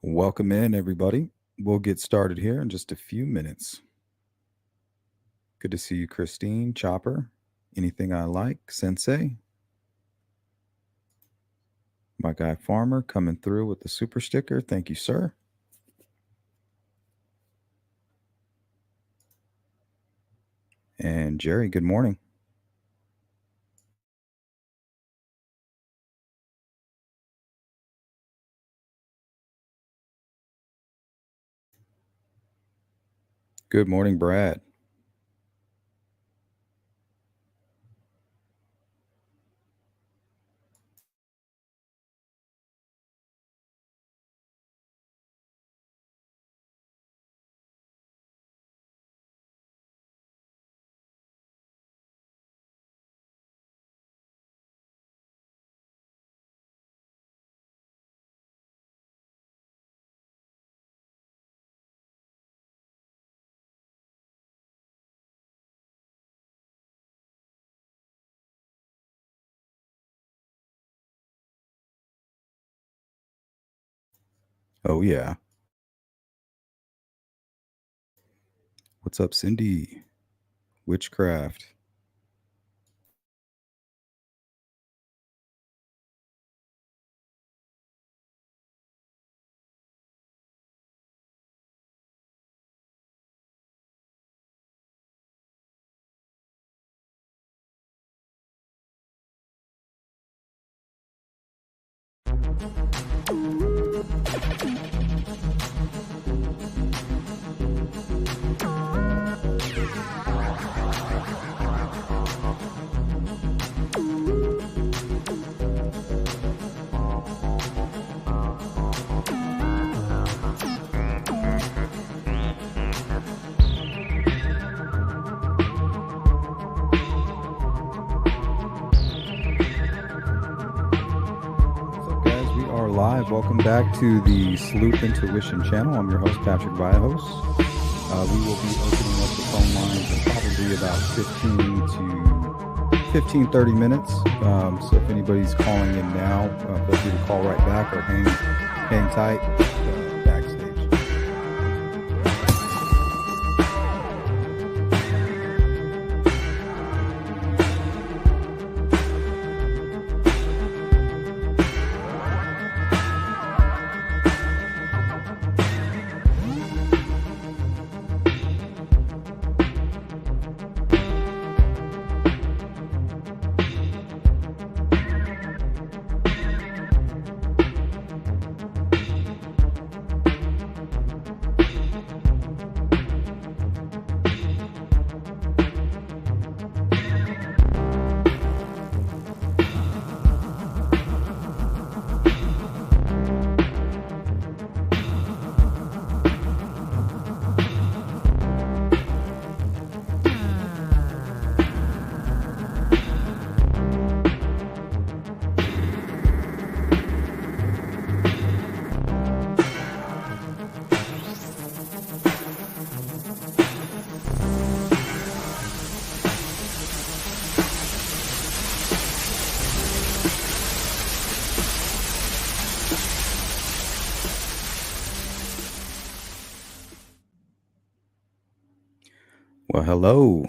Welcome in, everybody. We'll get started here in just a few minutes. Good to see you, Christine, Chopper. Anything I like, Sensei. My guy Farmer coming through with the super sticker. Thank you, sir. And Jerry, good morning. Good morning, Brad. Oh, yeah. What's up, Cindy? Witchcraft. Welcome back to the Sleuth Intuition channel. I'm your host, Patrick Vallejos. We will be opening up the phone lines in probably about 15 to 30 minutes. So if anybody's calling in now, feel free to call right back or hang tight backstage. Well, hello.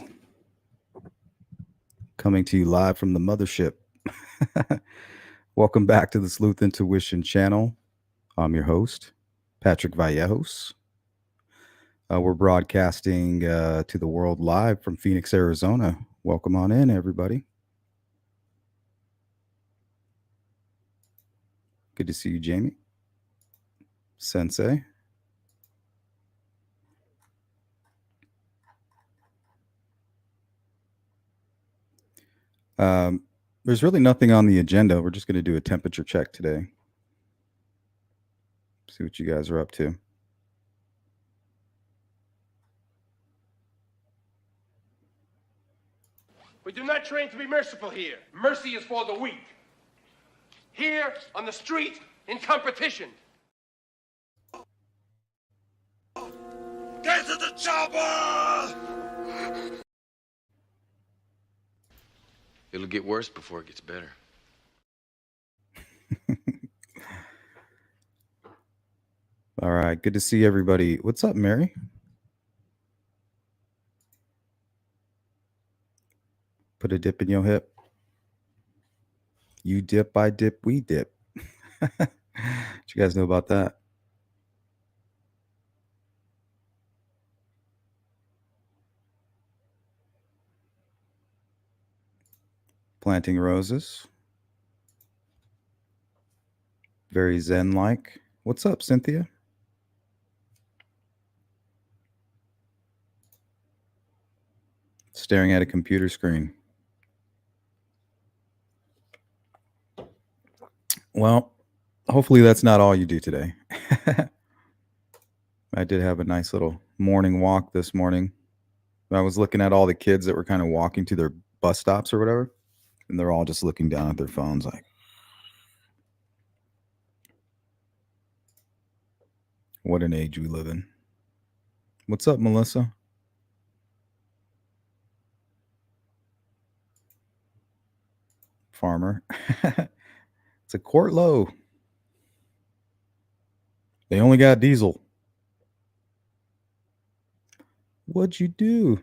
Coming to you live from the mothership. Welcome back to the Sleuth Intuition channel. I'm your host, Patrick Vallejos. We're broadcasting to the world live from Phoenix, Arizona. Welcome on in, everybody. Good to see you, Jamie. Sensei. There's really nothing on the agenda. We're just going to do a temperature check today. See what you guys are up to. We do not train to be merciful here. Mercy is for the weak. Here, on the street, in competition. Get to the chopper! It'll get worse before it gets better. right, good to see everybody. What's up, Mary? Put a dip in your hip. You dip, I dip, we dip. What you guys know about that? Planting roses. Very zen like. What's up, Cynthia? Staring at a computer screen. Well, hopefully that's not all you do today. I did have a nice little morning walk this morning. I was looking at all the kids that were kind of walking to their bus stops or whatever, and they're all just looking down at their phones like, what an age we live in. What's up, Melissa? Farmer. It's a quart low. They only got diesel. What'd you do?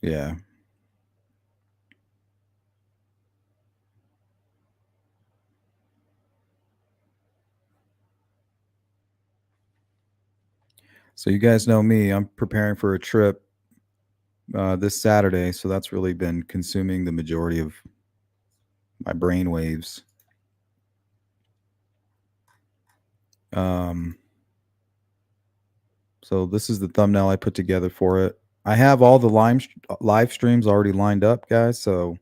Yeah. So you guys know me. I'm preparing for a trip this Saturday, so that's really been consuming the majority of my brain waves. So this is the thumbnail I put together for it. I have all the live streams already lined up, guys. So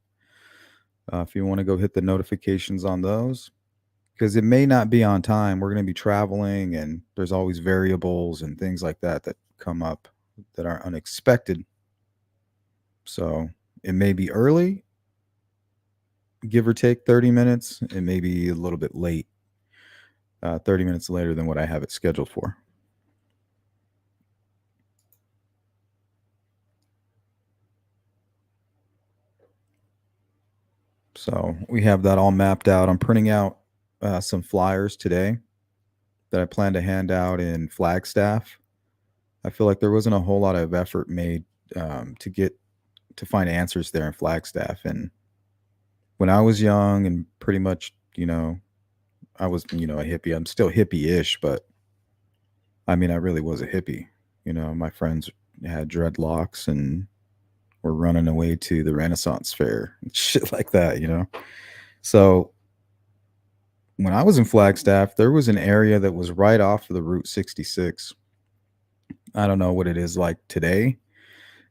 if you want to go hit the notifications on those, because it may not be on time. We're going to be traveling, and there's always variables and things like that that come up that are unexpected. So it may be early, give or take 30 minutes. It may be a little bit late, 30 minutes later than what I have it scheduled for. So we have that all mapped out. I'm printing out some flyers today that I plan to hand out in Flagstaff. I feel like there wasn't a whole lot of effort made to find answers there in Flagstaff. And when I was young and pretty much, I was, a hippie. I'm still hippie-ish, but I mean, I really was a hippie. My friends had dreadlocks and were running away to the Renaissance fair and shit like that, So when I was in Flagstaff, there was an area that was right off of the Route 66. I don't know what it is like today,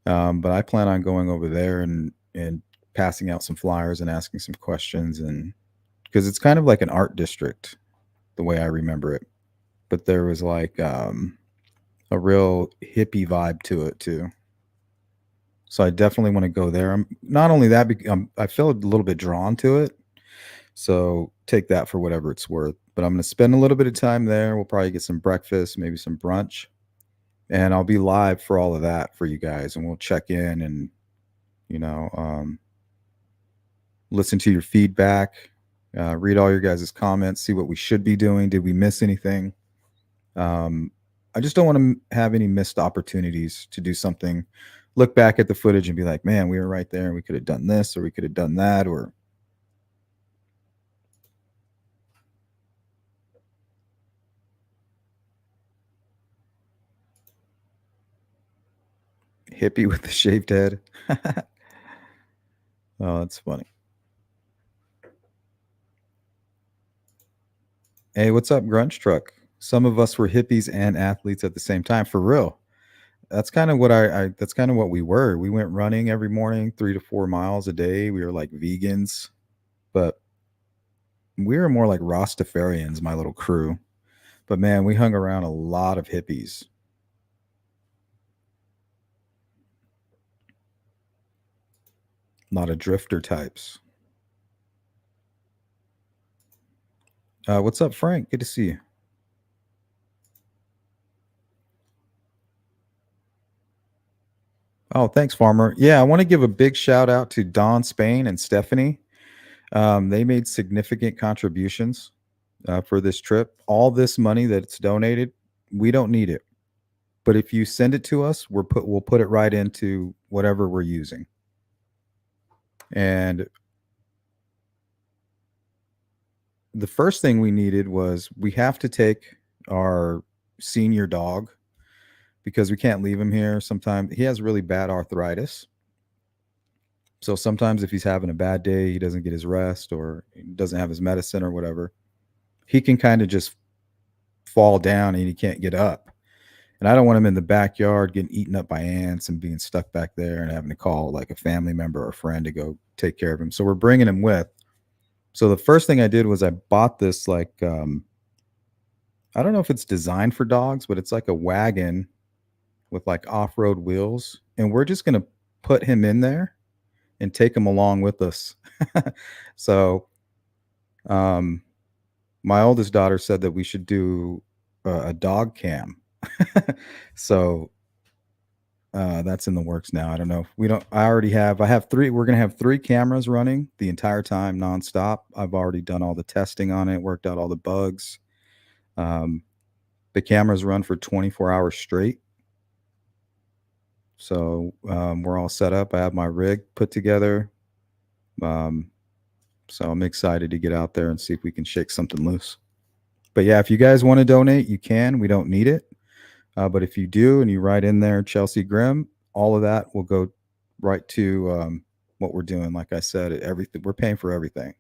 but I plan on going over there and passing out some flyers and asking some questions, and because it's kind of like an art district, the way I remember it. But there was like a real hippie vibe to it too. So I definitely want to go there. I'm not only that, I feel a little bit drawn to it. So take that for whatever it's worth. But I'm going to spend a little bit of time there. We'll probably get some breakfast, maybe some brunch, and I'll be live for all of that for you guys. And we'll check in and, listen to your feedback, read all your guys' comments, see what we should be doing. Did we miss anything? I just don't want to have any missed opportunities to do something, look back at the footage and be like, man, we were right there and we could have done this or we could have done that, or hippie with the shaved head. Oh, that's funny. Hey, what's up, Grunge Truck? Some of us were hippies and athletes at the same time, for real. That's kind of what that's kind of what we were. We went running every morning, 3 to 4 miles a day. We were like vegans, but we were more like Rastafarians, my little crew. But man, we hung around a lot of hippies. A lot of drifter types. What's up, Frank? Good to see you. Oh, thanks, Farmer. Yeah, I want to give a big shout out to Don Spain and Stephanie. They made significant contributions for this trip. All this money that's donated, we don't need it. But if you send it to us, we'll put it right into whatever we're using. And the first thing we needed was we have to take our senior dog because we can't leave him here. Sometimes he has really bad arthritis. So sometimes if he's having a bad day, he doesn't get his rest or he doesn't have his medicine or whatever, he can kind of just fall down and he can't get up. And I don't want him in the backyard getting eaten up by ants and being stuck back there and having to call like a family member or a friend to go take care of him. So we're bringing him with. So the first thing I did was I bought this like I don't know if it's designed for dogs, but it's like a wagon with like off-road wheels, and we're just going to put him in there and take him along with us. So um my oldest daughter said that we should do a dog cam. So that's in the works now. I don't know. We don't. I have three. We're gonna have three cameras running the entire time, nonstop. I've already done all the testing on it, worked out all the bugs. Um, the cameras run for 24 hours straight. So we're all set up. I have my rig put together. Um, so I'm excited to get out there and see if we can shake something loose. But yeah, if you guys want to donate, you can. We don't need it. But if you do and you write in there Chelsea Grimm, all of that will go right to what we're doing. Like I said, everything we're paying for everything.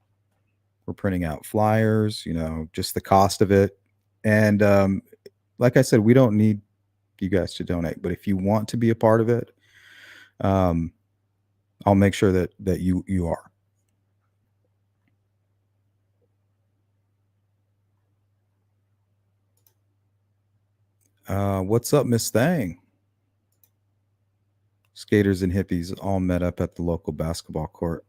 We're printing out flyers, just the cost of it. And like I said, we don't need you guys to donate. But if you want to be a part of it, I'll make sure that you are. What's up, Miss Thang? Skaters and hippies all met up at the local basketball court.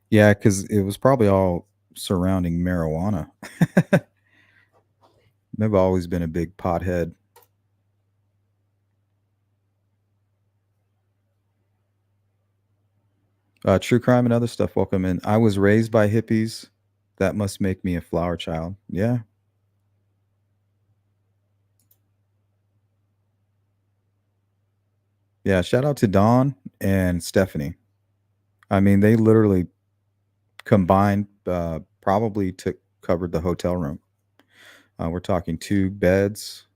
Yeah, because it was probably all surrounding marijuana. I've always been a big pothead. True crime and other stuff. Welcome in. I was raised by hippies. That must make me a flower child. Yeah. Yeah. Shout out to Dawn and Stephanie. I mean, they literally combined, probably covered the hotel room. We're talking two beds.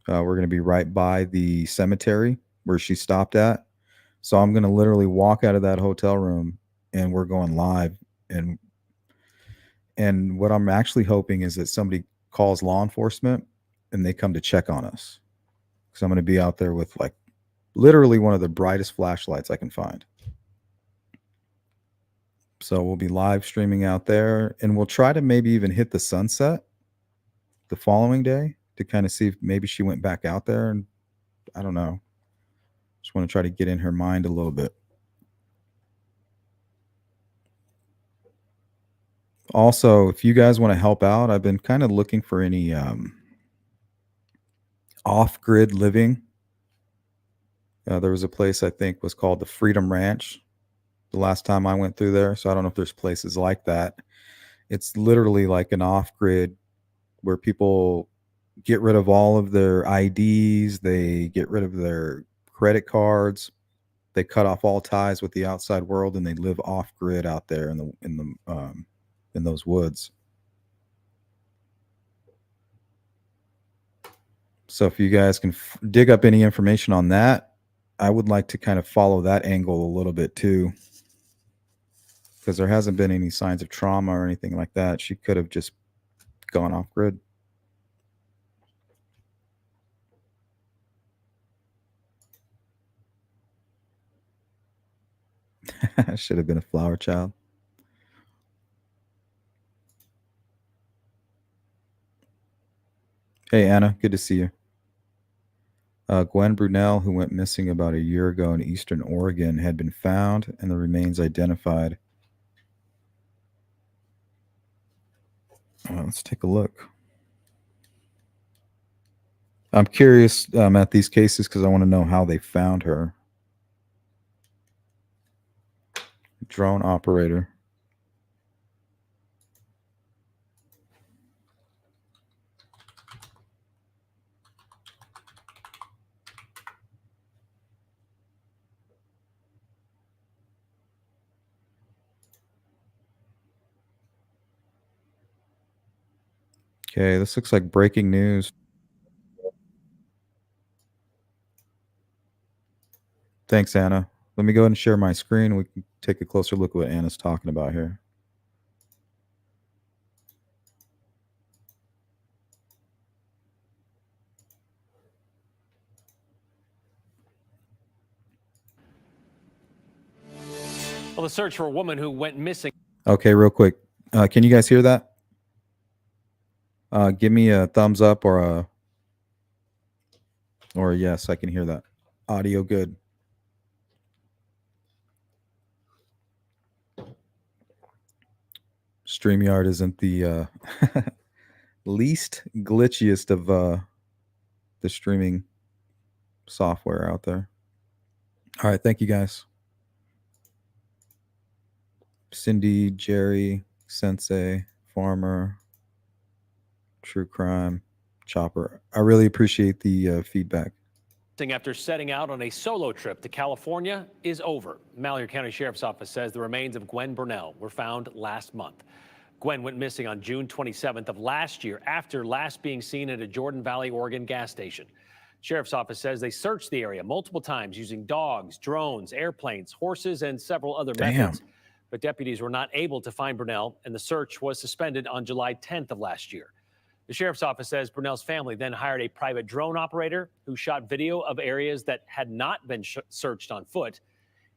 We're going to be right by the cemetery where she stopped at. So I'm going to literally walk out of that hotel room and we're going live. And what I'm actually hoping is that somebody calls law enforcement and they come to check on us. Because I'm going to be out there with like literally one of the brightest flashlights I can find. So we'll be live streaming out there and we'll try to maybe even hit the sunset the following day to kind of see if maybe she went back out there. And I don't know. Just want to try to get in her mind a little bit. Also, if you guys want to help out, I've been kind of looking for any off-grid living. There was a place I think was called the Freedom Ranch the last time I went through there. So I don't know if there's places like that. It's literally like an off-grid where people get rid of all of their IDs, they get rid of their credit cards, they cut off all ties with the outside world, and they live off-grid out there in those woods. So if you guys can dig up any information on that, I would like to kind of follow that angle a little bit too, because there hasn't been any signs of trauma or anything like that. She could have just gone off grid. Should have been a flower child. Hey, Anna, good to see you. Gwen Brunell, who went missing about a year ago in eastern Oregon, had been found and the remains identified. Let's take a look. I'm curious at these cases because I want to know how they found her. Drone operator. Okay, this looks like breaking news. Thanks, Anna. Let me go ahead and share my screen. We can take a closer look at what Anna's talking about here. Well, the search for a woman who went missing. Okay, real quick. Can you guys hear that? Give me a thumbs up or a yes. I can hear that. Audio good. StreamYard isn't the least glitchiest of the streaming software out there. All right, thank you guys. Cindy, Jerry, Sensei, Farmer, True Crime, Chopper. I really appreciate the feedback. After setting out on a solo trip to California is over. Malheur County Sheriff's Office says the remains of Gwen Brunell were found last month. Gwen went missing on June 27th of last year after last being seen at a Jordan Valley, Oregon gas station. Sheriff's Office says they searched the area multiple times using dogs, drones, airplanes, horses, and several other methods. But deputies were not able to find Brunell, and the search was suspended on July 10th of last year. The Sheriff's Office says Brunell's family then hired a private drone operator who shot video of areas that had not been searched on foot.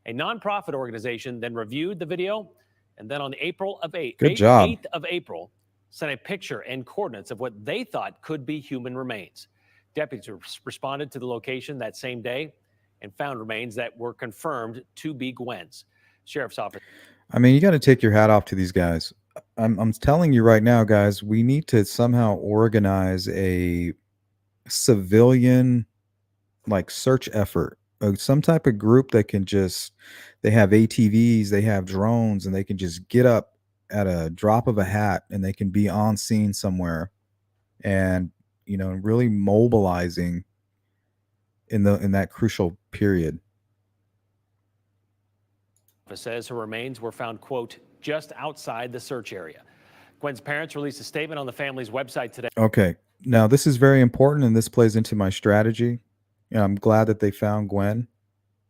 A nonprofit organization then reviewed the video, and then on the 8th of April, sent a picture and coordinates of what they thought could be human remains. Deputies responded to the location that same day and found remains that were confirmed to be Gwen's. Sheriff's Office. I mean, you got to take your hat off to these guys. I'm telling you right now, guys, we need to somehow organize a civilian like search effort, some type of group that can just, they have ATVs, they have drones, and they can just get up at a drop of a hat and they can be on scene somewhere and, you know, really mobilizing in that crucial period. Says her remains were found, quote, just outside the search area. Gwen's parents released a statement on the family's website today. Okay. Now, this is very important, and this plays into my strategy. I'm glad that they found Gwen,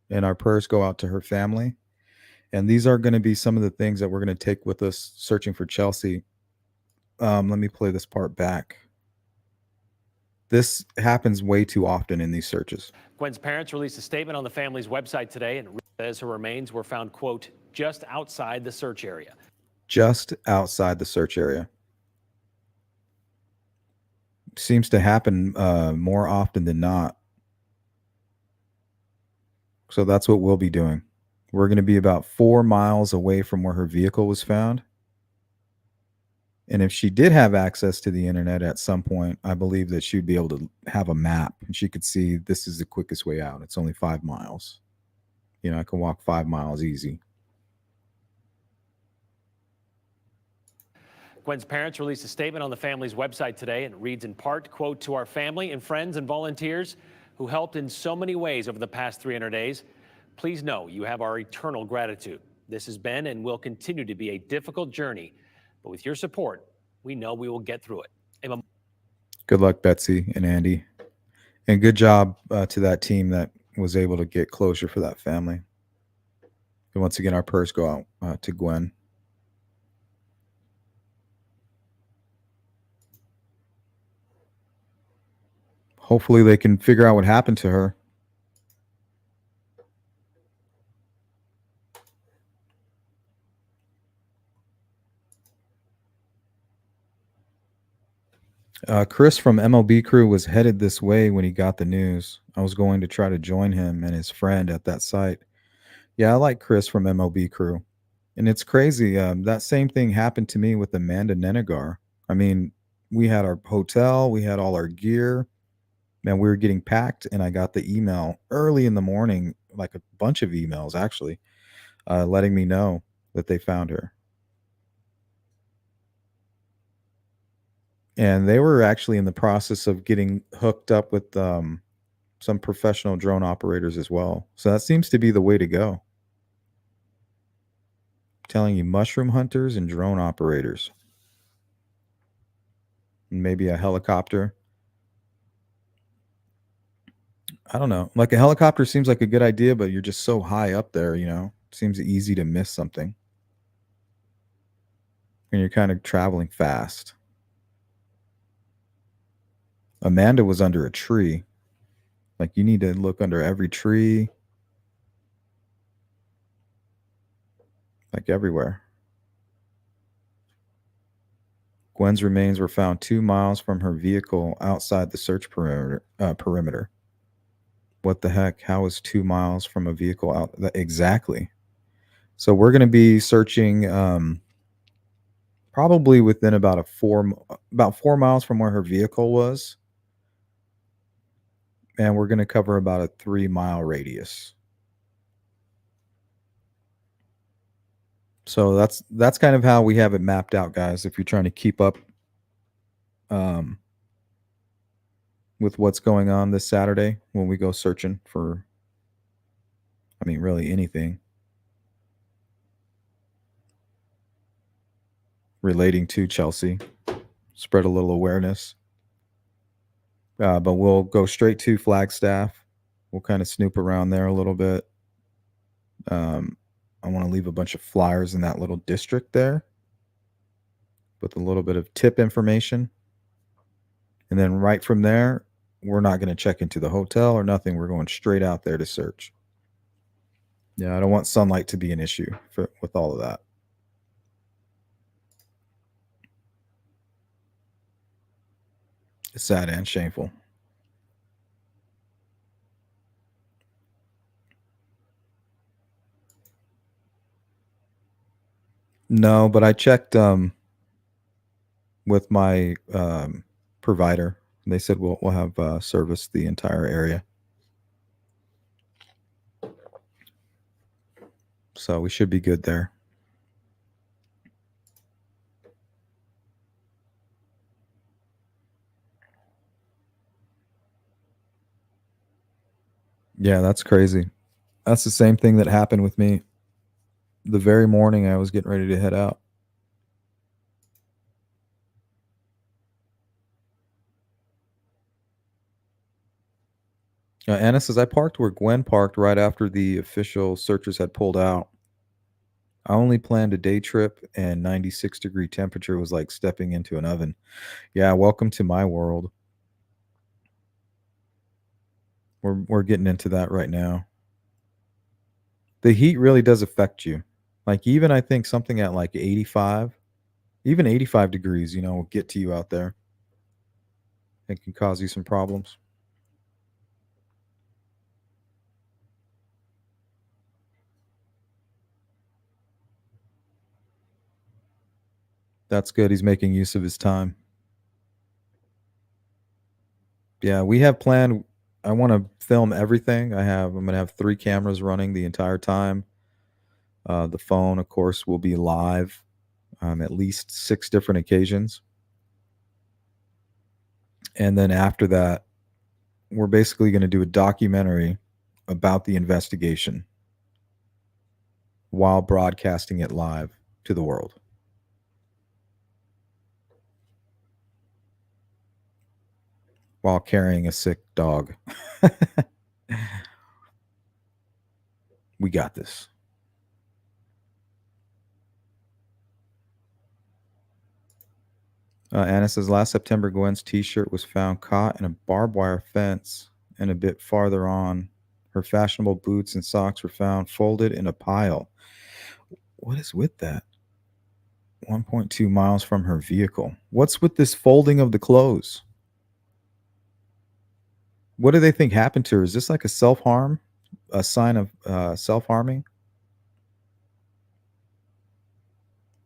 and our prayers go out to her family. And these are going to be some of the things that we're going to take with us searching for Chelsea. Let me play this part back. This happens way too often in these searches. Gwen's parents released a statement on the family's website today and says her remains were found, quote, just outside the search area. Just outside the search area. Seems to happen more often than not. So that's what we'll be doing. We're going to be about 4 miles away from where her vehicle was found. And if she did have access to the internet at some point, I believe that she'd be able to have a map and she could see this is the quickest way out. It's only 5 miles. You know, I can walk 5 miles easy. Gwen's parents released a statement on the family's website today, and it reads in part, quote, to our family and friends and volunteers who helped in so many ways over the past 300 days. Please know you have our eternal gratitude. This has been and will continue to be a difficult journey, but with your support, we know we will get through it. Good luck, Betsy and Andy. And good job to that team that was able to get closure for that family. And once again, our prayers go out to Gwen. Hopefully they can figure out what happened to her. Chris from MLB Crew was headed this way when he got the news. I was going to try to join him and his friend at that site. Yeah, I like Chris from MLB Crew. And it's crazy. That same thing happened to me with Amanda Nenegar. I mean, we had our hotel, we had all our gear, and we were getting packed. And I got the email early in the morning, like a bunch of emails actually, letting me know that they found her. And they were actually in the process of getting hooked up with some professional drone operators as well. So that seems to be the way to go. I'm telling you, mushroom hunters and drone operators. maybe a helicopter. I don't know. Like a helicopter seems like a good idea, but you're just so high up there, seems easy to miss something. And you're kind of traveling fast. Amanda was under a tree. Like you need to look under every tree. Like everywhere. Gwen's remains were found 2 miles from her vehicle outside the search perimeter. What the heck? How is 2 miles from a vehicle out? Exactly. So we're going to be searching probably within about 4 miles from where her vehicle was, and we're going to cover about a 3-mile radius. So that's kind of how we have it mapped out, guys. If you're trying to keep up with what's going on this Saturday when we go searching for, really anything relating to Chelsea, spread a little awareness. But we'll go straight to Flagstaff. We'll kind of snoop around there a little bit. I want to leave a bunch of flyers in that little district there with a little bit of tip information. And then right from there, we're not going to check into the hotel or nothing. We're going straight out there to search. Yeah, I don't want sunlight to be an issue with all of that. It's sad and shameful. No, but I checked with my provider. They said we'll have service the entire area. So we should be good there. Yeah, that's crazy. That's the same thing that happened with me the very morning I was getting ready to head out. Anna says, I parked where Gwen parked right after the official searchers had pulled out. I only planned a day trip, and 96-degree temperature was like stepping into an oven. Yeah, welcome to my world. We're getting into that right now. The heat really does affect you. Like even I think something at like 85, even 85 degrees, will get to you out there. It can cause you some problems. That's good. He's making use of his time. Yeah, we have planned. I want to film everything. I'm going to have 3 cameras running the entire time. The phone, of course, will be live at least 6 different occasions. And then after that, we're basically going to do a documentary about the investigation while broadcasting it live to the world. While carrying a sick dog. We got this. Anna says, last September, Gwen's t-shirt was found caught in a barbed wire fence, and a bit farther on, her fashionable boots and socks were found folded in a pile. What is with that? 1.2 miles from her vehicle. What's with this folding of the clothes? What do they think happened to her? Is this like a self-harm? A sign of self-harming?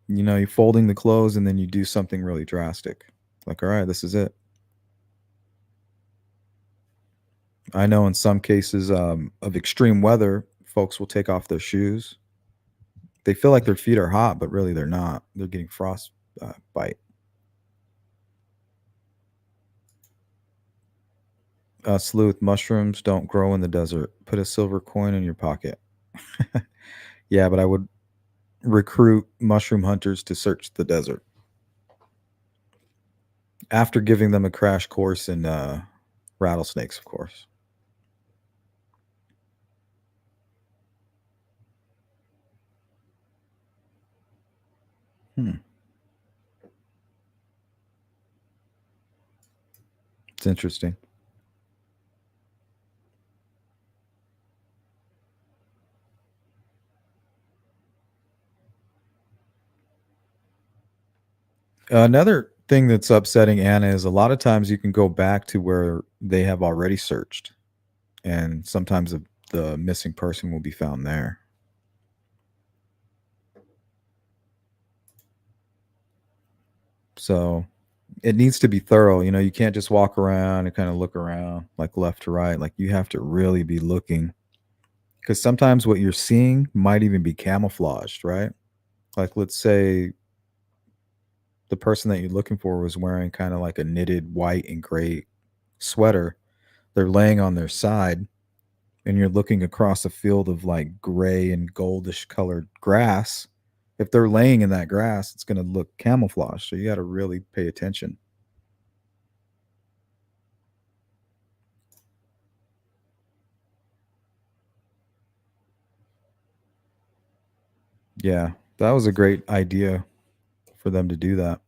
You're folding the clothes and then you do something really drastic. Like, all right, this is it. I know in some cases of extreme weather, folks will take off their shoes. They feel like their feet are hot, but really they're not. They're getting frostbite. Sleuth, mushrooms don't grow in the desert. Put a silver coin in your pocket. Yeah, but I would recruit mushroom hunters to search the desert. after giving them a crash course in rattlesnakes, of course. Hmm. It's interesting. Another thing that's upsetting, Anna, is a lot of times you can go back to where they have already searched, and sometimes the missing person will be found there. So it needs to be thorough. You know, you can't just walk around and kind of look around like left to right. Like you have to really be looking because sometimes what you're seeing might even be camouflaged, right? Like let's say the person that you're looking for was wearing kind of like a knitted white and gray sweater. They're laying on their side and you're looking across a field of like gray and goldish colored grass. If they're laying in that grass, it's going to look camouflaged. So you got to really pay attention. Yeah, that was a great idea for them to do that.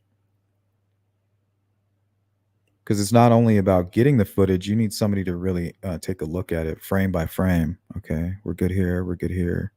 Because it's not only about getting the footage, you need somebody to really take a look at it frame by frame. Okay, we're good here, we're good here.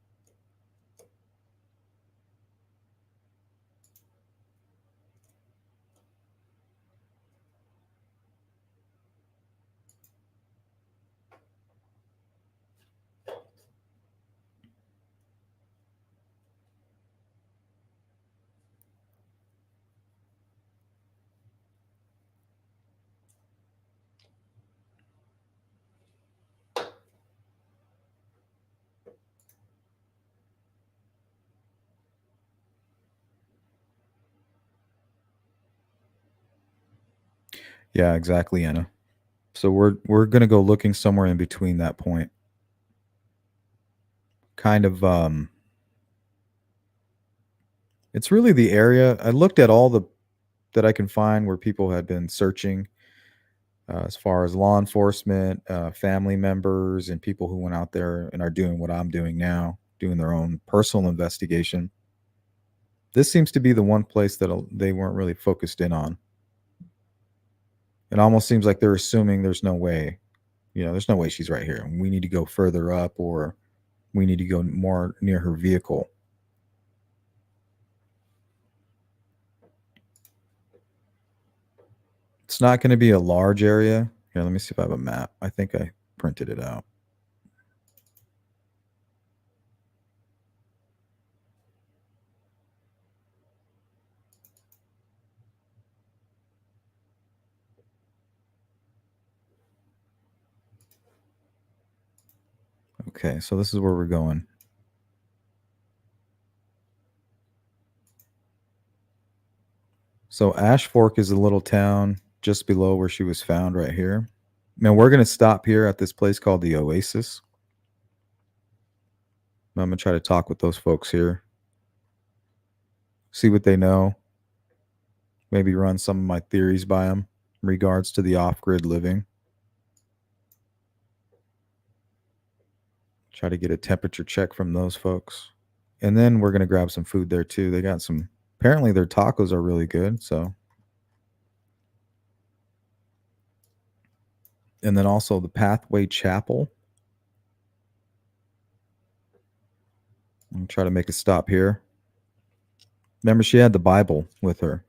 Yeah, exactly, Anna. So we're gonna go looking somewhere in between that point. Kind of it's really the area. I looked at all the that I can find where people had been searching as far as law enforcement, family members, and people who went out there and are doing what I'm doing now, doing their own personal investigation. This seems to be the one place that they weren't really focused in on. It almost seems like they're assuming there's no way, there's no way she's right here. We need to go further up or we need to go more near her vehicle. It's not going to be a large area. Here, let me see if I have a map. I think I printed it out. Okay, so this is where we're going. So Ash Fork is a little town just below where she was found right here. Now we're going to stop here at this place called the Oasis. I'm going to try to talk with those folks here. See what they know. Maybe run some of my theories by them in regards to the off-grid living. Try to get a temperature check from those folks. And then we're going to grab some food there too. They got some, apparently their tacos are really good. So, and then also the Pathway Chapel. I'm try to make a stop here. Remember, she had the Bible with her.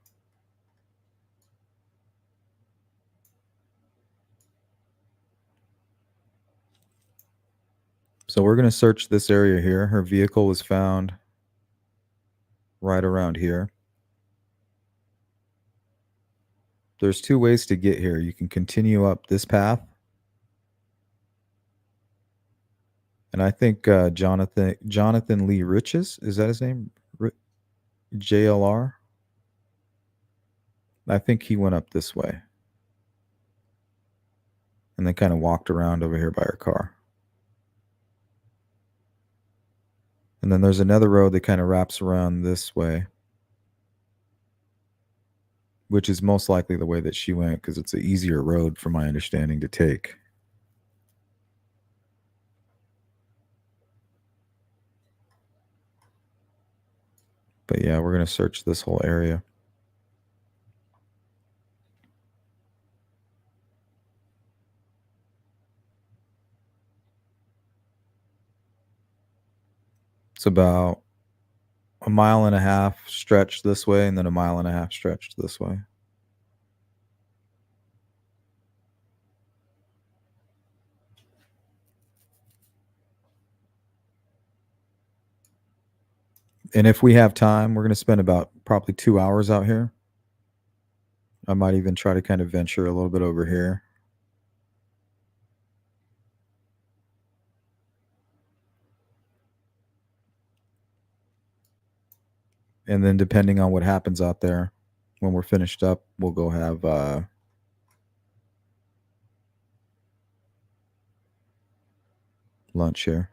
So we're going to search this area here. Her vehicle was found right around here. There's two ways to get here. You can continue up this path. And I think Jonathan Lee Riches, is that his name? JLR? I think he went up this way. And then kind of walked around over here by her car. And then there's another road that kind of wraps around this way. which is most likely the way that she went because it's an easier road, from my understanding, to take. But yeah, we're going to search this whole area. It's about a mile and a half stretched this way and then a mile and a half stretched this way. And if we have time, we're going to spend about probably 2 hours out here. I might even try to kind of venture a little bit over here. And then depending on what happens out there, when we're finished up, we'll go have lunch here.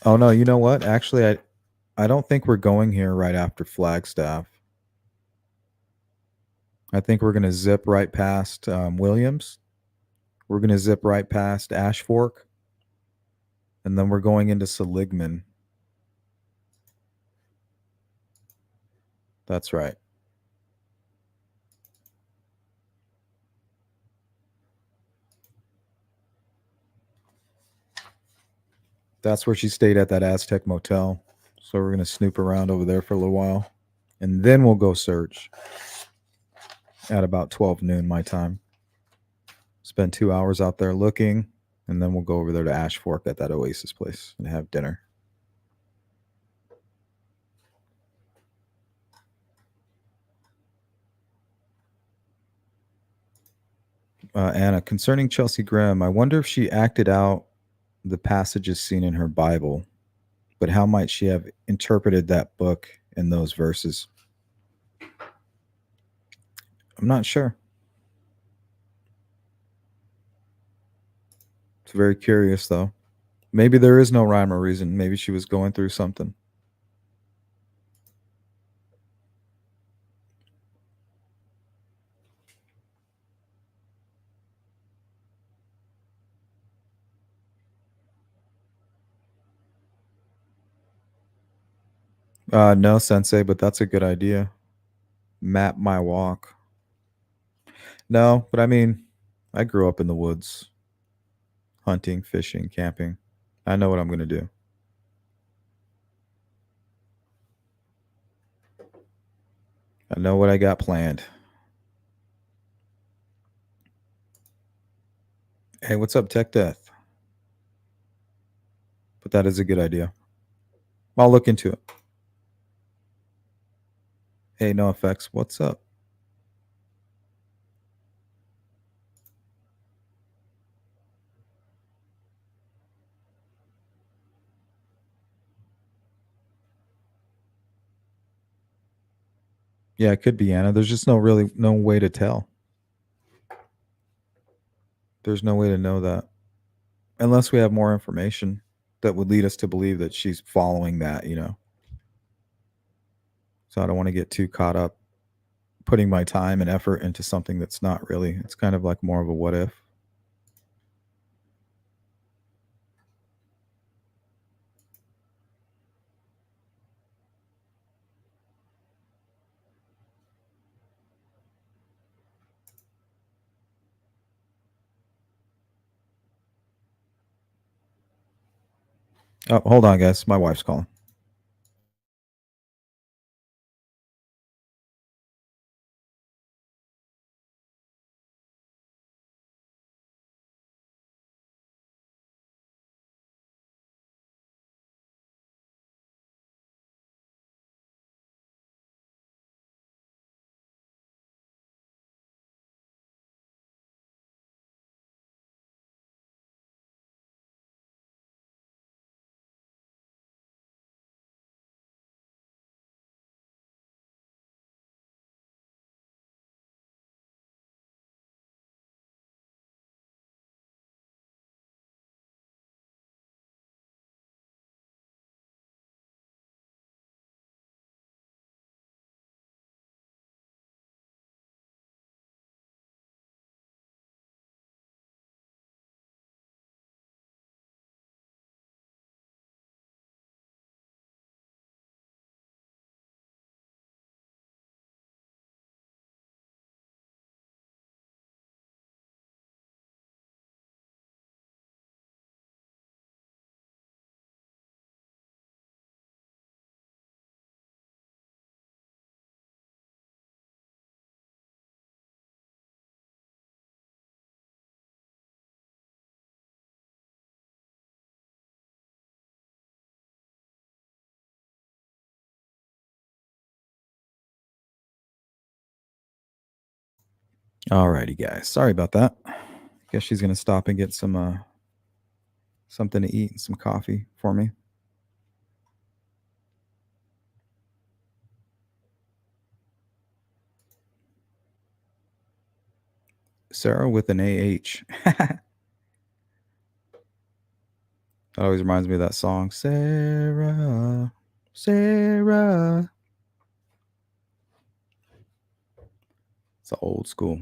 Oh no, you know what? Actually, I don't think we're going here right after Flagstaff. I think we're going to zip right past Williams. We're going to zip right past Ash Fork. And then we're going into Seligman. That's right. That's where she stayed at that Aztec motel. So we're going to snoop around over there for a little while. And then we'll go search at about 12 noon my time. Spend 2 hours out there looking. And then we'll go over there to Ash Fork at that Oasis place and have dinner. Anna, concerning Chelsea Graham, I wonder if she acted out the passages seen in her Bible, but how might she have interpreted that book in those verses? I'm not sure. It's very curious, though. Maybe there is no rhyme or reason. Maybe she was going through something. No, Sensei, but that's a good idea. Map my walk. No, but I mean, I grew up in the woods, hunting, fishing, camping. I know what I'm going to do. I know what I got planned. Hey, what's up, Tech Death? But that is a good idea. I'll look into it. Hey, no effects. What's up? Yeah, it could be Anna. There's just no way to tell. There's no way to know that unless we have more information that would lead us to believe that she's following that, So I don't want to get too caught up putting my time and effort into something that's not really. It's kind of like more of a what if. Oh, hold on, guys. My wife's calling. Alrighty, guys. Sorry about that. Guess she's gonna stop and get some something to eat and some coffee for me. Sarah with an AH. That always reminds me of that song. Sarah, Sarah. It's old school.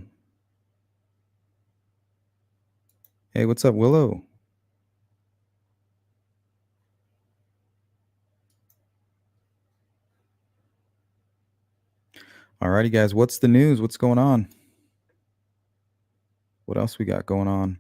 Hey, what's up, Willow? Alrighty, guys. What's the news? What's going on? What else we got going on?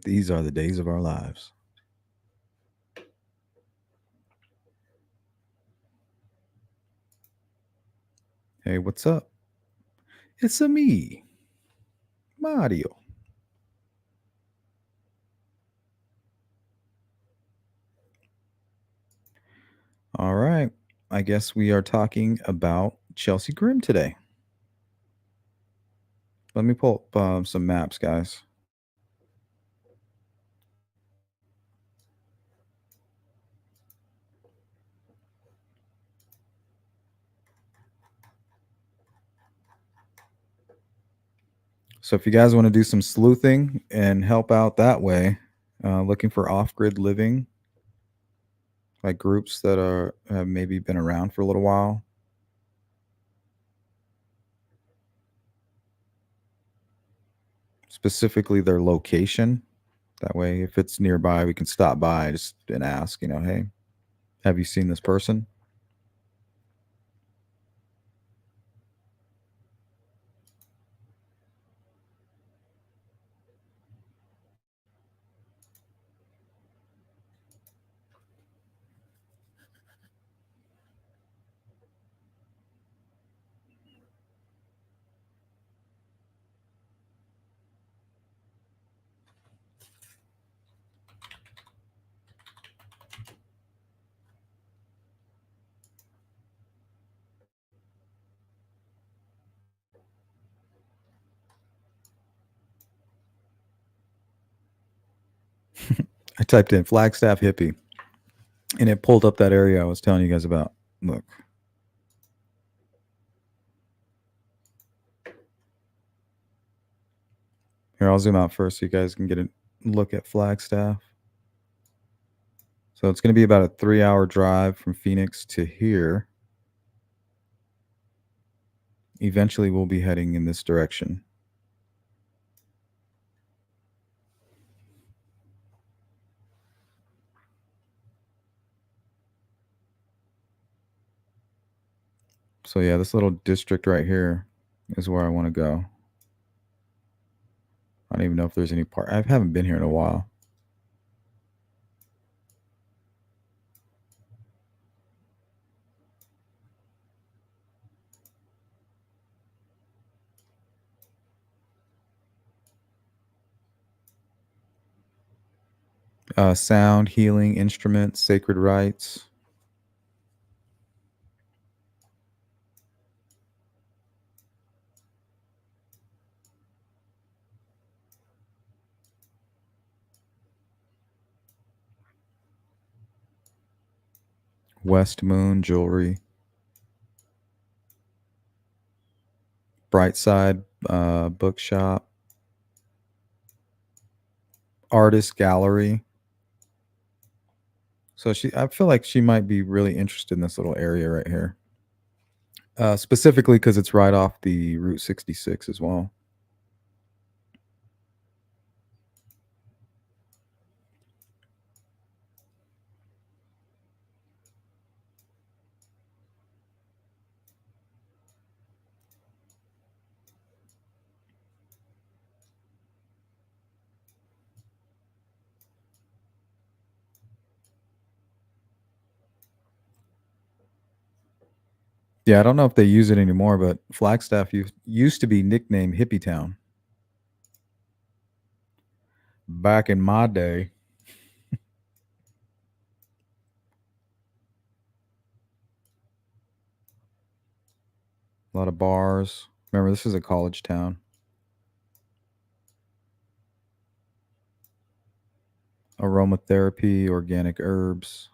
These are the days of our lives. Hey, what's up? It's a me, Mario. All right. I guess we are talking about Chelsea Grim today. Let me pull up some maps, guys. So if you guys want to do some sleuthing and help out that way, looking for off-grid living, like groups that have maybe been around for a little while. Specifically their location. That way, if it's nearby, we can stop by just and ask, hey, have you seen this person? I typed in Flagstaff hippie, and it pulled up that area I was telling you guys about. Look. Here, I'll zoom out first so you guys can get a look at Flagstaff. So it's going to be about a 3-hour drive from Phoenix to here. Eventually, we'll be heading in this direction. So yeah, this little district right here is where I want to go. I don't even know if there's any park. I haven't been here in a while. Sound, healing, instruments, sacred rites. West Moon jewelry. Brightside bookshop. Artist gallery. So I feel like she might be really interested in this little area right here. Specifically because it's right off the Route 66 as well. Yeah, I don't know if they use it anymore, but Flagstaff used to be nicknamed Hippie Town. Back in my day. A lot of bars. Remember, this is a college town. Aromatherapy, organic herbs.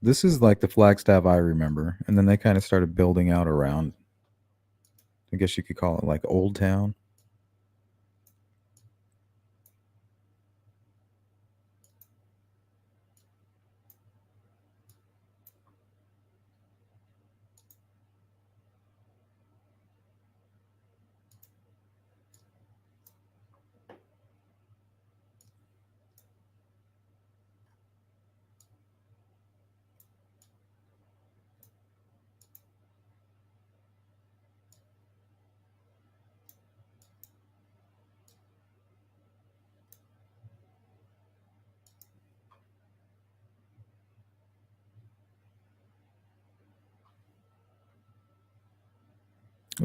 This is like the Flagstaff I remember. And then they kind of started building out around, I guess you could call it like Old Town.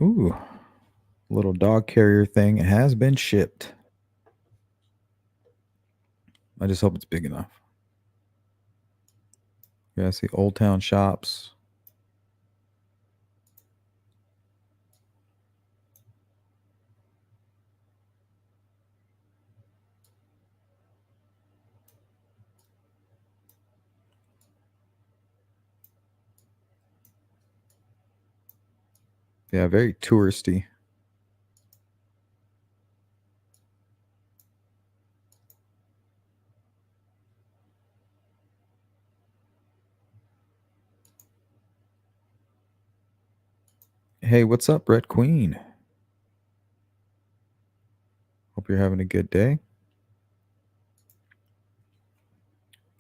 Ooh, little dog carrier thing has been shipped. I just hope it's big enough. Yeah, I see Old Town Shops. Yeah, very touristy. Hey, what's up, Brett Queen? Hope you're having a good day.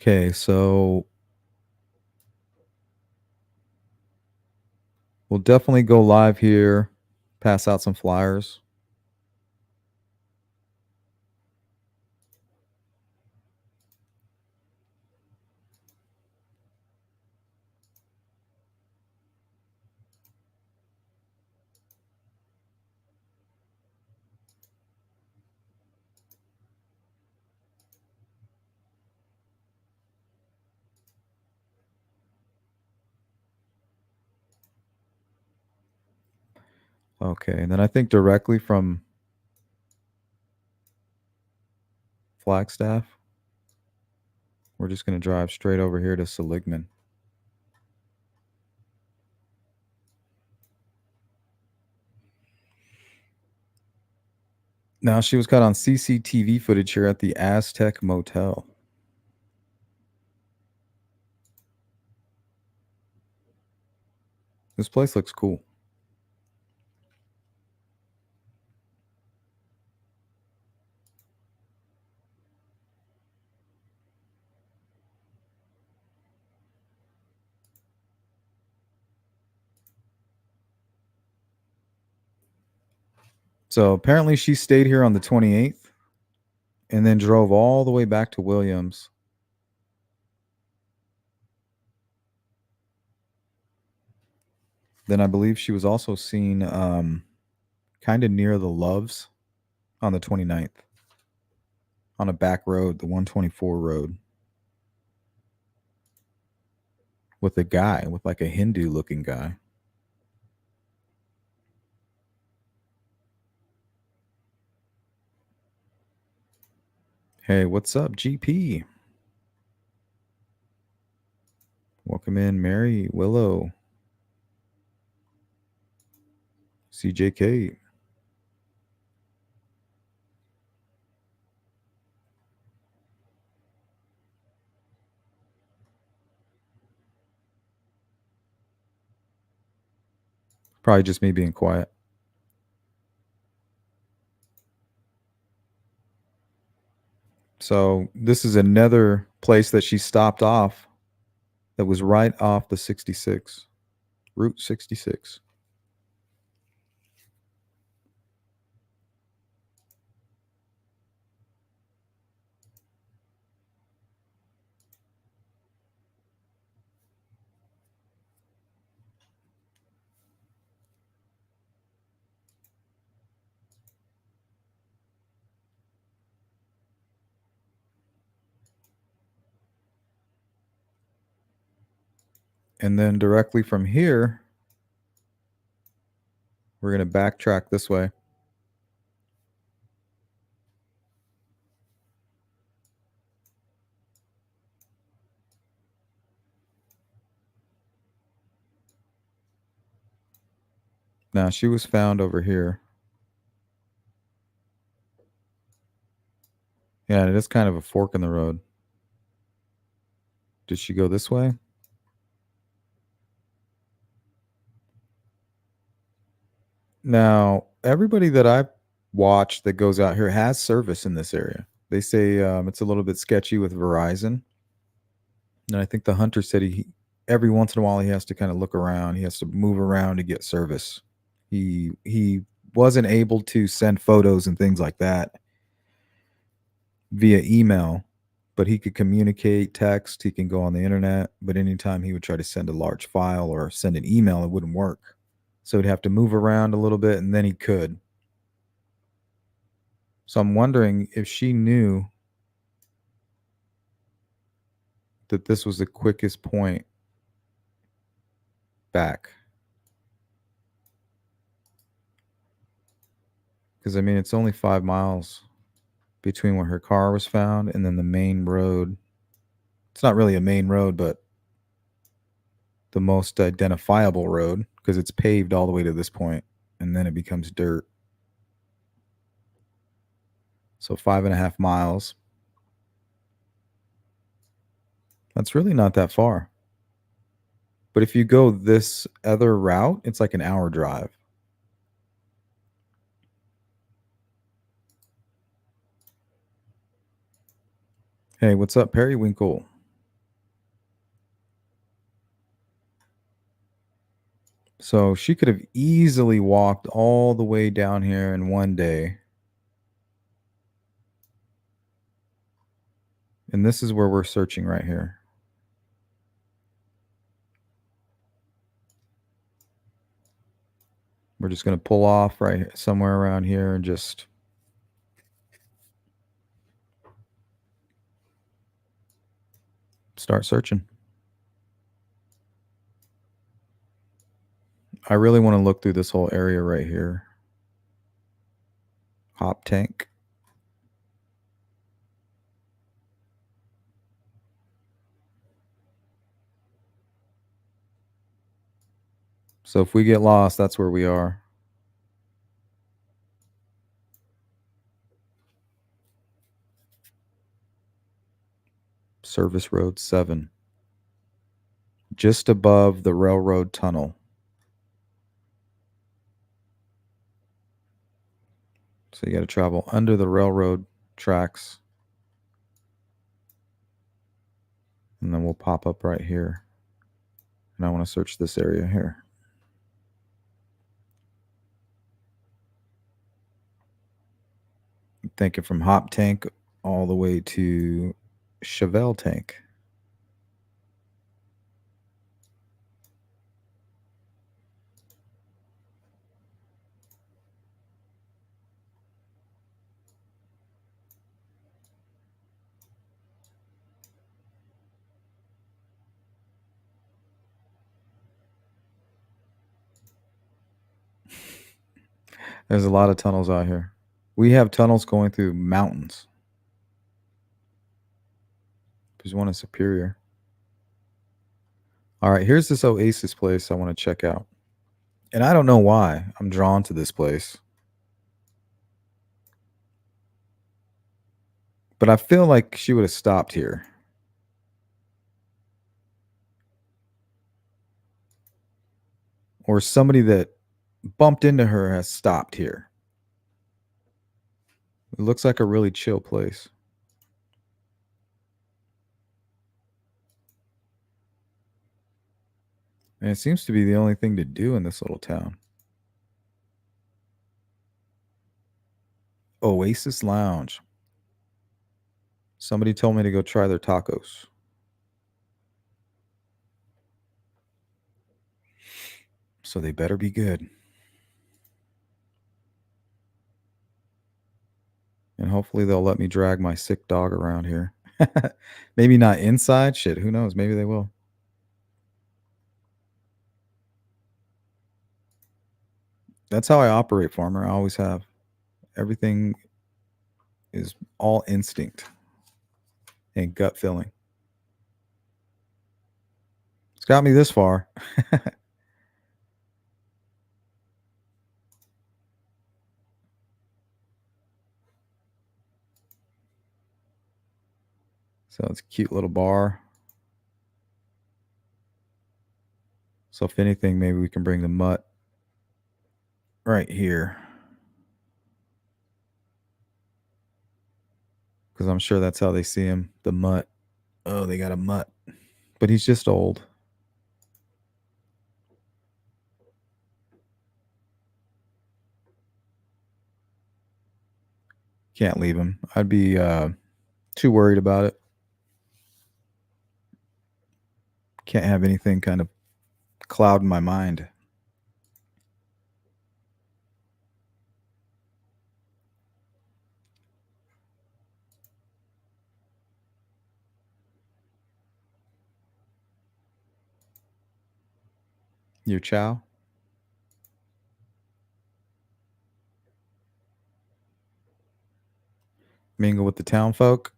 Okay, so we'll definitely go live here, pass out some flyers. Okay, and then I think directly from Flagstaff, we're just going to drive straight over here to Seligman. Now, she was caught on CCTV footage here at the Aztec Motel. This place looks cool. So apparently she stayed here on the 28th and then drove all the way back to Williams. Then I believe she was also seen kind of near the Loves on the 29th on a back road, the 124 road, with a guy, with like a Hindu looking guy. Hey, what's up, GP? Welcome in, Mary, Willow, CJK. Probably just me being quiet. So this is another place that she stopped off that was right off the 66, Route 66. And then directly from here, we're going to backtrack this way. Now, she was found over here. Yeah, it is kind of a fork in the road. Did she go this way? Now, everybody that I've watched that goes out here has service in this area. They say it's a little bit sketchy with Verizon. And I think the hunter said every once in a while he has to kind of look around. He has to move around to get service. He wasn't able to send photos and things like that via email, but he could communicate, text, he can go on the internet, but anytime he would try to send a large file or send an email, it wouldn't work. So he'd have to move around a little bit and then he could. So I'm wondering if she knew that this was the quickest point back. Because, I mean, it's only 5 miles between where her car was found and then the main road. It's not really a main road, but the most identifiable road because it's paved all the way to this point and then it becomes dirt. So 5.5 miles. That's really not that far. But if you go this other route, it's like an hour drive. Hey, what's up, Periwinkle? So she could have easily walked all the way down here in one day. And this is where we're searching right here. We're just going to pull off right somewhere around here and just start searching. I really want to look through this whole area right here. Hop tank. So if we get lost, that's where we are. Service Road 7. Just above the railroad tunnel. So you got to travel under the railroad tracks. And then we'll pop up right here. And I want to search this area here. I'm thinking from Hop Tank all the way to Chevelle Tank. There's a lot of tunnels out here. We have tunnels going through mountains. There's one in Superior. All right, here's this Oasis place I want to check out. And I don't know why I'm drawn to this place. But I feel like she would have stopped here. Or somebody that bumped into her has stopped here. It looks like a really chill place. And it seems to be the only thing to do in this little town. Oasis Lounge. Somebody told me to go try their tacos. So they better be good. And hopefully they'll let me drag my sick dog around here. Maybe not inside. Shit, who knows? Maybe they will. That's how I operate, Farmer. I always have. Everything is all instinct and gut feeling. It's got me this far. So it's a cute little bar. So if anything, maybe we can bring the mutt right here. Because I'm sure that's how they see him, the mutt. Oh, they got a mutt. But he's just old. Can't leave him. I'd be too worried about it. Can't have anything kind of cloud in my mind. Your chow? Mingle with the town folk?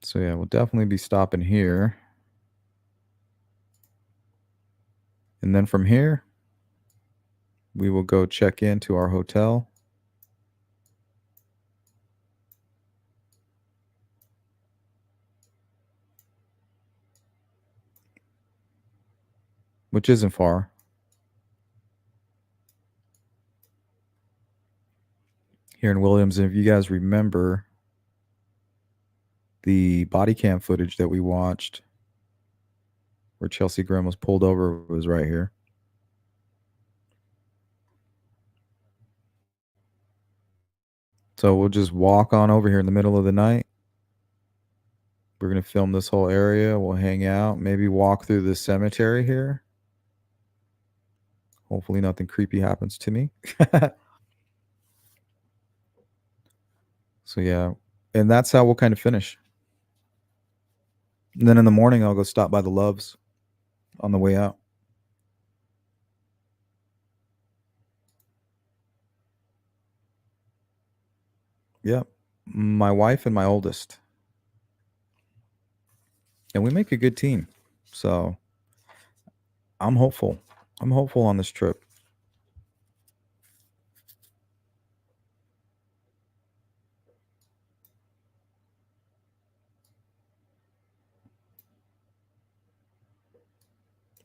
So yeah, we'll definitely be stopping here. And then from here, we will go check into our hotel. Which isn't far. Here in Williams, and if you guys remember the body cam footage that we watched where Chelsea Graham was pulled over was right here. So we'll just walk on over here in the middle of the night. We're going to film this whole area. We'll hang out, maybe walk through the cemetery here. Hopefully nothing creepy happens to me. So yeah, and that's how we'll kind of finish. And then in the morning, I'll go stop by the Loves on the way out. Yeah, my wife and my oldest. And we make a good team. So I'm hopeful. I'm hopeful on this trip.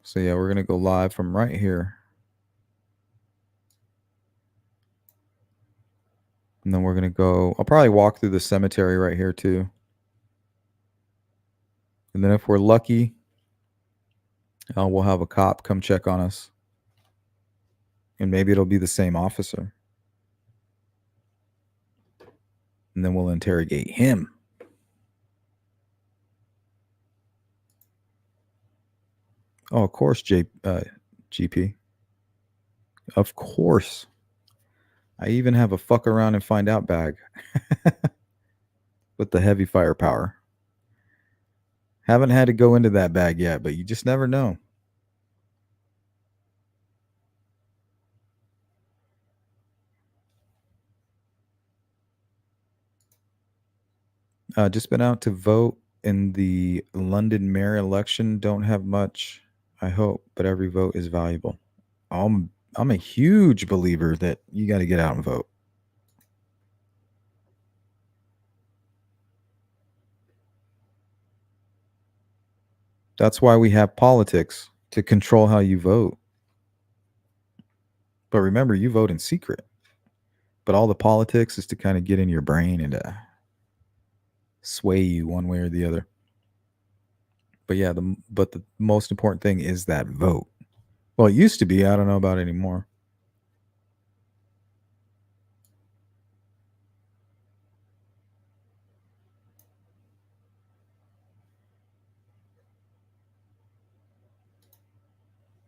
So yeah, we're going to go live from right here. And then we're going to go, I'll probably walk through the cemetery right here too. And then if we're lucky, we'll have a cop come check on us. And maybe it'll be the same officer. And then we'll interrogate him. Oh, of course, GP. Of course. I even have a fuck around and find out bag with the heavy firepower. Haven't had to go into that bag yet, but you just never know. Just been out to vote in the London mayor election. Don't have much, I hope, but every vote is valuable. I'm a huge believer that you got to get out and vote. That's why we have politics, to control how you vote. But remember, you vote in secret. But all the politics is to kind of get in your brain and sway you one way or the other. But yeah, the most important thing is that vote. Well, it used to be. I don't know about anymore.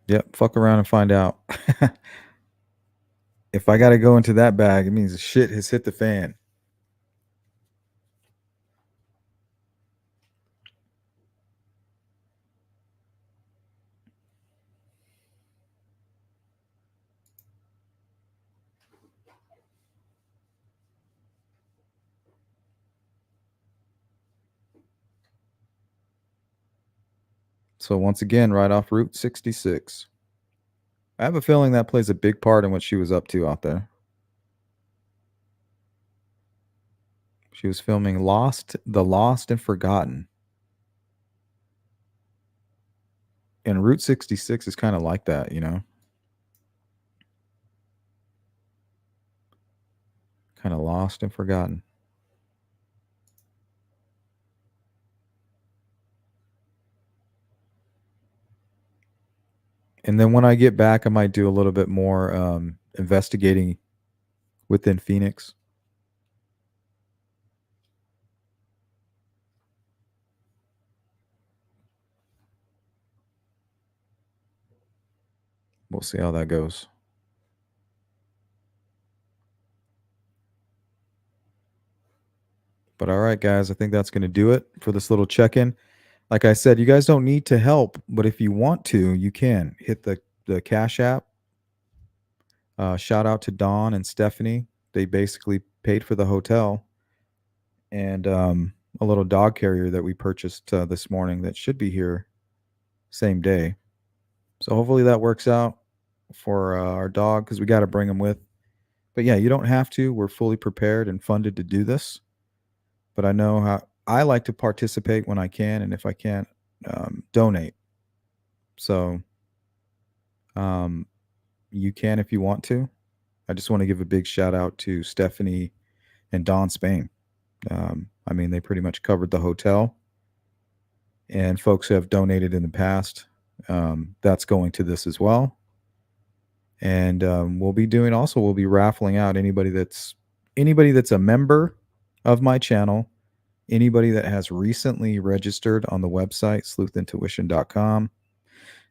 Yep, fuck around and find out. If I got to go into that bag, it means the shit has hit the fan. So once again, right off Route 66. I have a feeling that plays a big part in what she was up to out there. She was filming The Lost and Forgotten. And Route 66 is kind of like that, you know? Kind of lost and forgotten. And then when I get back, I might do a little bit more investigating within Phoenix. We'll see how that goes. But all right, guys, I think that's going to do it for this little check-in. Like I said, you guys don't need to help, but if you want to, you can. Hit the Cash App. Shout out to Dawn and Stephanie. They basically paid for the hotel and a little dog carrier that we purchased this morning that should be here same day. So hopefully that works out for our dog, because we got to bring him with. But yeah, you don't have to. We're fully prepared and funded to do this. But I know how I like to participate when I can, and if I can't, donate. So you can if you want to. I just want to give a big shout out to Stephanie and Don Spain. I mean, they pretty much covered the hotel, and folks who have donated in the past, that's going to this as well. And we'll be raffling out anybody that's a member of my channel, anybody that has recently registered on the website sleuthintuition.com,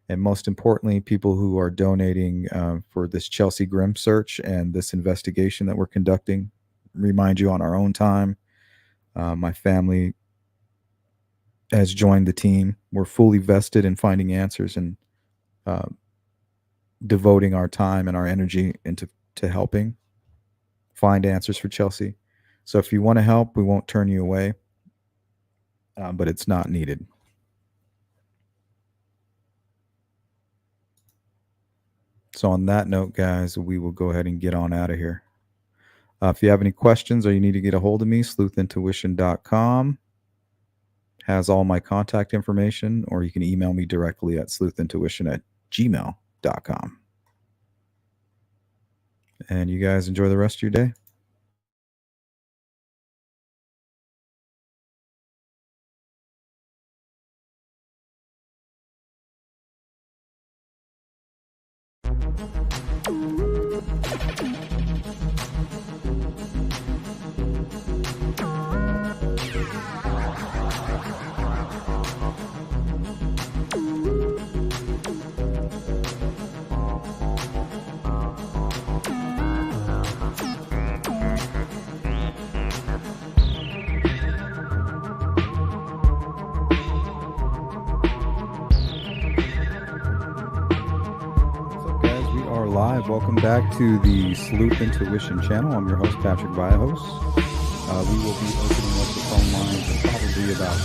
and most importantly, people who are donating for this Chelsea Grimm search and this investigation that we're conducting. Remind you, on our own time. My family has joined the team. We're fully vested in finding answers and devoting our time and our energy into helping find answers for Chelsea. So if you want to help, we won't turn you away, but it's not needed. So on that note, guys, we will go ahead and get on out of here. If you have any questions or you need to get a hold of me, sleuthintuition.com has all my contact information, or you can email me directly at sleuthintuition@gmail.com. And you guys enjoy the rest of your day. Live. Welcome back to the Sleuth Intuition channel. I'm your host, Patrick Vallejos. We will be opening up the phone lines in probably about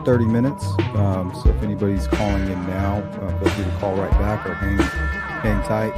30 minutes. So if anybody's calling in now, feel free to call right back or hang tight.